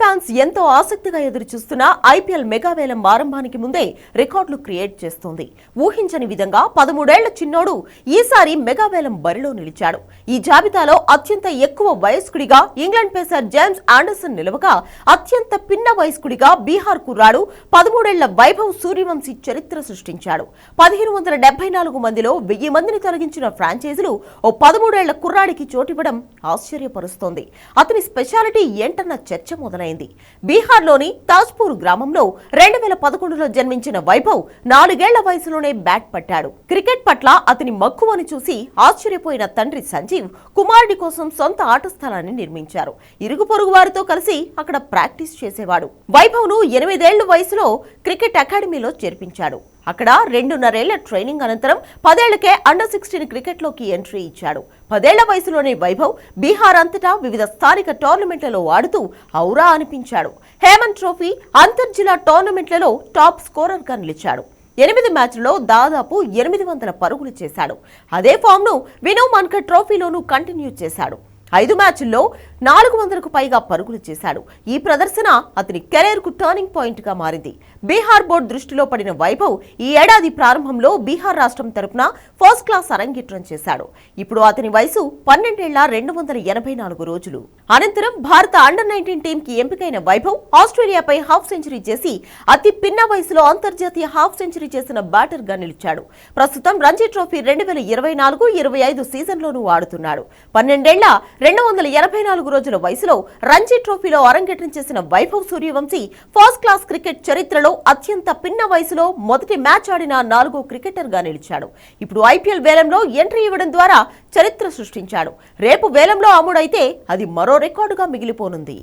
Fans ఎంతో ఆసక్తిగా ఎదురుచూస్తున్న ఐపీఎల్ మెగా వేలం ఆరంభానికి ముందే రికార్డులు క్రియేట్ చేస్తోంది. ఊహించని విధంగా 13 ఏళ్ల చిన్నోడు ఈసారి మెగా వేలం బరిలో నిలిచాడు. ఈ జాబితాలో అత్యంత ఎక్కువ వయస్కుడిగా ఇంగ్లాండ్ పేసర్ జేమ్స్ ఆండర్సన్ నిలవగా, అత్యంత పిన్న వయస్కుడిగా బీహార్ కుర్రాడు 13 ఏళ్ల వైభవ్ సూర్యవంశీ చరిత్ర సృష్టించాడు. 1574 మందిలో 1000 మందిని తొలగించిన ఫ్రాంచైజీలు ఓ 13 ఏళ్ల కుర్రాడికి చోటివ్వడం ఆశ్చర్యపరుస్తోంది. అతని స్పెషాలిటీ ఏంటన్న చర్చ మొదలైంది. బీహార్లోని తాజ్పూర్ గ్రామంలో 2011లో జన్మించిన వైభవ్ 4 ఏళ్ల వయసులోనే బ్యాట్ పట్టాడు. క్రికెట్ పట్ల అతని మక్కువను చూసి ఆశ్చర్యపోయిన తండ్రి సంజీవ్ కుమారుడి కోసం సొంత ఆట స్థలాన్ని నిర్మించారు. ఇరుగు పొరుగు వారితో కలిసి అక్కడ ప్రాక్టీస్ చేసేవాడు. వైభవ్ ను 8 ఏళ్ల వయసులో క్రికెట్ అకాడమీలో చేర్పించాడు. అక్కడ 2.5 ఏళ్ల ట్రైనింగ్ అనంతరం 10 ఏళ్లకే అండర్-16 క్రికెట్లోకి ఎంట్రీ ఇచ్చాడు. 10 ఏళ్ల వయసులోనే వైభవ్ బీహార్ అంతటా వివిధ స్థానిక టోర్నమెంట్లలో ఆడుతూ ఔరా అనిపించాడు. హేమంత్ ట్రోఫీ, అంతర్జిల్లా టోర్నమెంట్లలో టాప్ స్కోరర్గా నిలిచాడు. 8 మ్యాచ్లలో దాదాపు 800 పరుగులు చేశాడు. అదే ఫామ్ను వినో మన్కర్ ట్రోఫీలోనూ కంటిన్యూ చేశాడు. 5 మ్యాచ్ల్లో 400కు పైగా పరుగులు చేశాడు. ఈ ప్రదర్శన అతని కెరీర్ కు టర్నింగ్ పాయింట్ గా మారింది. బీహార్ బోర్డు దృష్టిలో పడిన వైభవ్ ఈ ఏడాది ప్రారంభంలో బీహార్ రాష్ట్రం తరపున ఫస్ట్ క్లాస్ అరంగేట్రం చేశాడు. ఇప్పుడు అతని వయసు 12 ఏళ్ల 284 రోజులు. అనంతరం భారత అండర్-19 టీం కి ఎంపికైన వైభవ్ ఆస్ట్రేలియాపై హాఫ్ సెంచరీ చేసి అతి పిన్న వయసులో అంతర్జాతీయ హాఫ్ సెంచరీ చేసిన బ్యాటర్ గా నిలిచాడు. ప్రస్తుతం రంజీ ట్రోఫీ 2024-25 సీజన్లోనూ ఆడుతున్నాడు. 12 ఏళ్ల 284 రోజుల వయసులో రంజీ ట్రోఫీలో అరంగేట్రం చేసిన Vaibhav Suryavanshi first class cricket చరిత్రలో అత్యంత పిన్న వయసులో మొదటి మ్యాచ్ ఆడిన 4వ క్రికెటర్ గా నిలిచాడు. ఇప్పుడు ఐపీఎల్ వేలంలో ఎంట్రీ ఇవ్వడం ద్వారా చరిత్ర సృష్టించాడు. రేపు వేలంలో అమ్ముడైతే అది మరో రికార్డుగా మిగిలిపోనుంది.